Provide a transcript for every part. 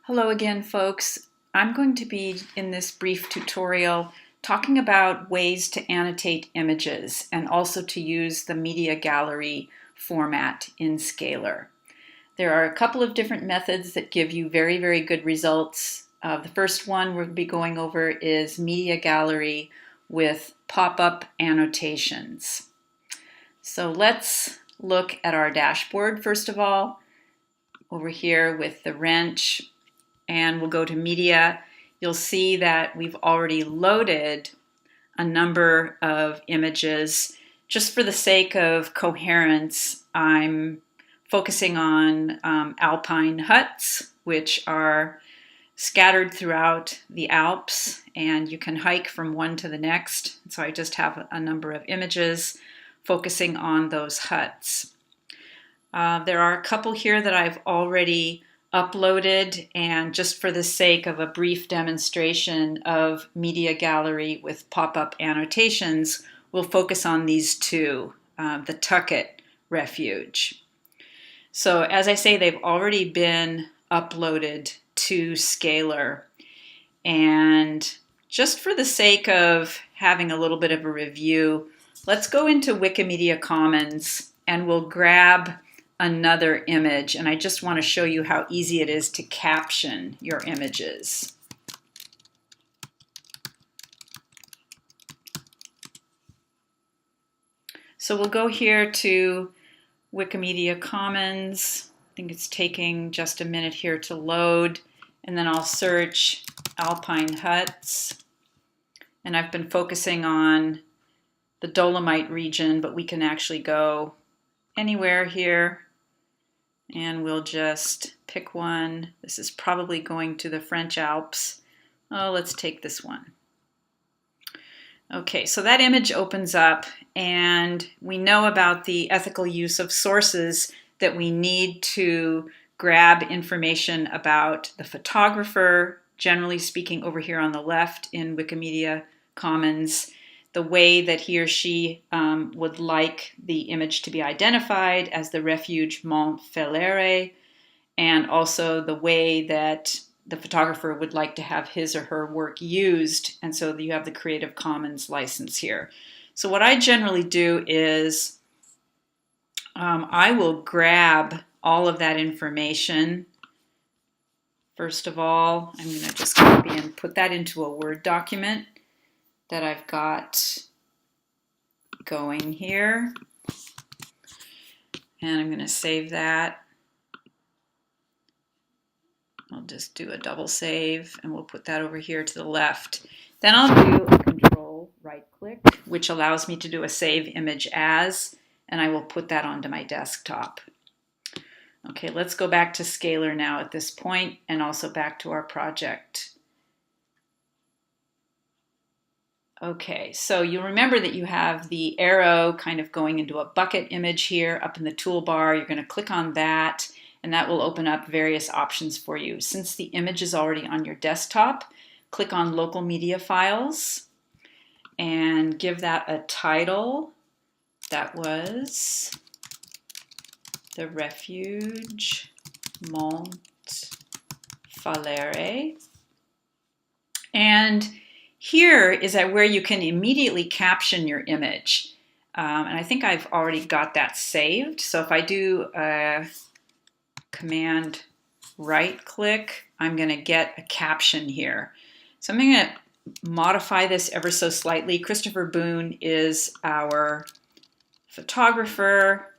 Hello again, folks. I'm going to be, in this brief tutorial, talking about ways to annotate images and also to use the media gallery format in Scalar. There are a couple of different methods that give you very, very good results. The first one we're going to be going over is media gallery with pop-up annotations. So let's look at our dashboard first of all, over here with the wrench, and we'll go to media. You'll see that we've already loaded a number of images. Just for the sake of coherence, I'm focusing on alpine huts, which are scattered throughout the Alps, and you can hike from one to the next. So I just have a number of images focusing on those huts. There are a couple here that I've already uploaded, and just for the sake of a brief demonstration of media gallery with pop-up annotations, we'll focus on these two, the Tucket Refuge. So as I say, they've already been uploaded to Scalar, and just for the sake of having a little bit of a review, let's go into Wikimedia Commons and we'll grab another image, and I just want to show you how easy it is to caption your images. So we'll go here to Wikimedia Commons. I think it's taking just a minute here to load, and then I'll search alpine huts, and I've been focusing on the Dolomite region, but we can actually go anywhere here, and we'll just pick one. This is probably going to the French Alps. Oh, let's take this one. Okay, so that image opens up, and we know about the ethical use of sources that we need to grab information about the photographer, generally speaking over here on the left in Wikimedia Commons, the way that he or she would like the image to be identified as the refuge Mont Felere, and also the way that the photographer would like to have his or her work used, and so you have the Creative Commons license here. So what I generally do is I will grab all of that information. First of all, I'm going to just copy and put that into a Word document that I've got going here, and I'm going to save that. I'll just do a double save, and we'll put that over here to the left. Then I'll do a control right click, which allows me to do a save image as, and I will put that onto my desktop. Okay, let's go back to Scalar now at this point, and also back to our project. Okay, so you'll remember that you have the arrow kind of going into a bucket image here up in the toolbar. You're going to click on that, and that will open up various options for you. Since the image is already on your desktop, click on Local Media Files and give that a title. That was the Refuge Mont Falere. And here is where you can immediately caption your image. And I think I've already got that saved. So if I do a command right click, I'm going to get a caption here. So I'm going to modify this ever so slightly. Christopher Boone is our photographer,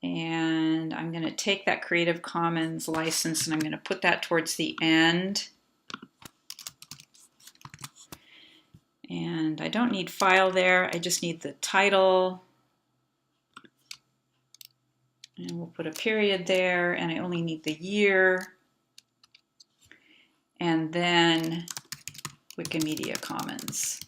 and I'm going to take that Creative Commons license and I'm going to put that towards the end. And I don't need file there, I just need the title. And we'll put a period there, and I only need the year. And then Wikimedia Commons.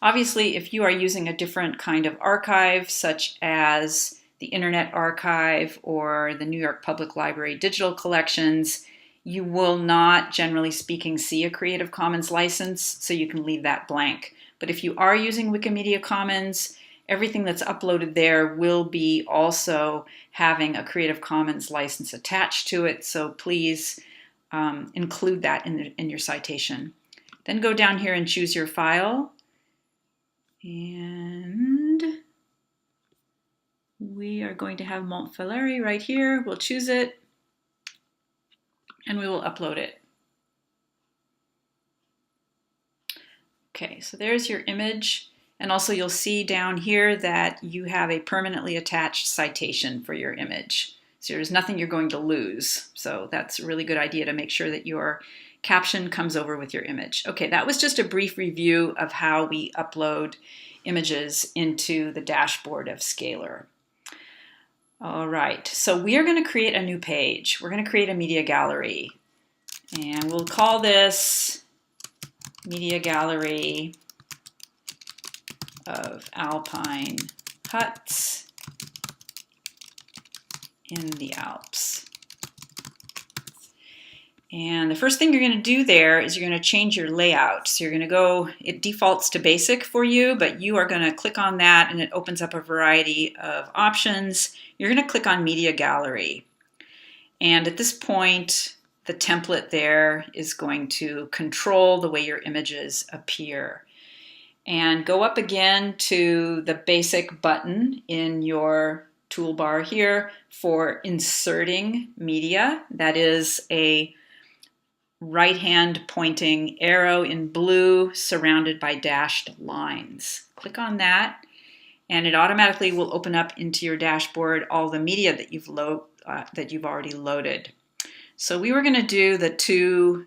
Obviously, if you are using a different kind of archive, such as the Internet Archive or the New York Public Library digital collections, you will not, generally speaking, see a Creative Commons license, so you can leave that blank. But if you are using Wikimedia Commons, everything that's uploaded there will be also having a Creative Commons license attached to it, so please include that in your citation. Then go down here and choose your file. And we are going to have Montfalari right here. We'll choose it and we will upload it. Okay, so there's your image. And also you'll see down here that you have a permanently attached citation for your image. So there's nothing you're going to lose. So that's a really good idea to make sure that your caption comes over with your image. Okay, that was just a brief review of how we upload images into the dashboard of Scalar. All right, so we are going to create a new page. We're going to create a media gallery. And we'll call this Media Gallery of Alpine Huts in the Alps. And the first thing you're going to do there is you're going to change your layout. So you're going to go, it defaults to basic for you, but you are going to click on that and it opens up a variety of options. You're going to click on Media Gallery. And at this point, the template there is going to control the way your images appear. And go up again to the basic button in your toolbar here for inserting media. That is a right-hand pointing arrow in blue surrounded by dashed lines. Click on that and it automatically will open up into your dashboard all the media that you've already loaded. So we were going to do the 2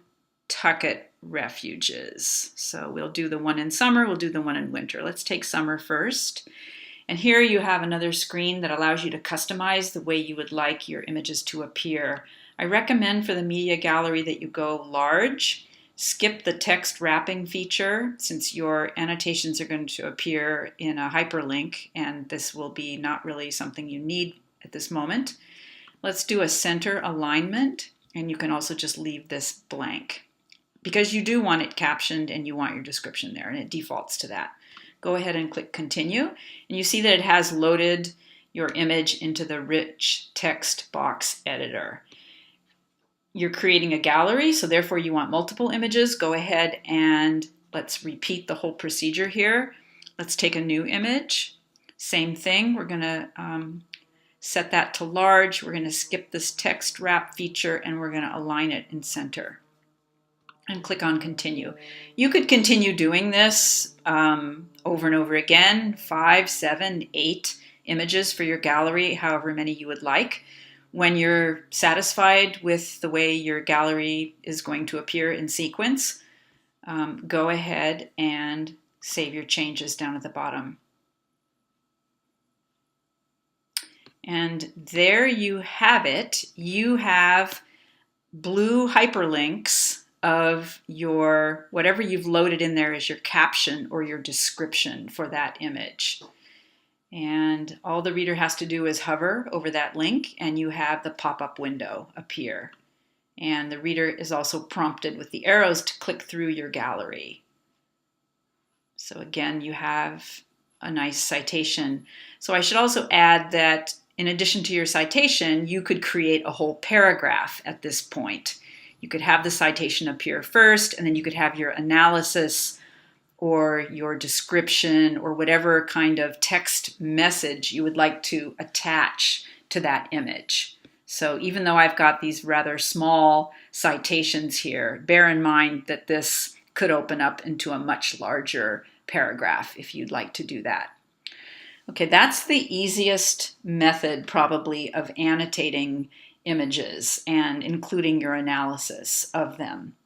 Tucket refuges. So we'll do the one in summer, we'll do the one in winter. Let's take summer first. And here you have another screen that allows you to customize the way you would like your images to appear. I recommend for the media gallery that you go large, skip the text wrapping feature since your annotations are going to appear in a hyperlink and this will be not really something you need at this moment. Let's do a center alignment and you can also just leave this blank, because you do want it captioned and you want your description there and it defaults to that. Go ahead and click continue and you see that it has loaded your image into the rich text box editor. You're creating a gallery, so therefore you want multiple images. Go ahead and let's repeat the whole procedure here. Let's take a new image. Same thing, we're going to set that to large. We're going to skip this text wrap feature and we're going to align it in center. And click on continue. You could continue doing this over and over again, 5, 7, 8 images for your gallery, however many you would like. When you're satisfied with the way your gallery is going to appear in sequence, go ahead and save your changes down at the bottom. And there you have it. You have blue hyperlinks of your, whatever you've loaded in there as your caption or your description for that image. And all the reader has to do is hover over that link and you have the pop-up window appear. And the reader is also prompted with the arrows to click through your gallery. So again, you have a nice citation. So I should also add that in addition to your citation, you could create a whole paragraph at this point. You could have the citation appear first, and then you could have your analysis or your description or whatever kind of text message you would like to attach to that image. So even though I've got these rather small citations here, bear in mind that this could open up into a much larger paragraph if you'd like to do that. Okay, that's the easiest method probably of annotating images and including your analysis of them.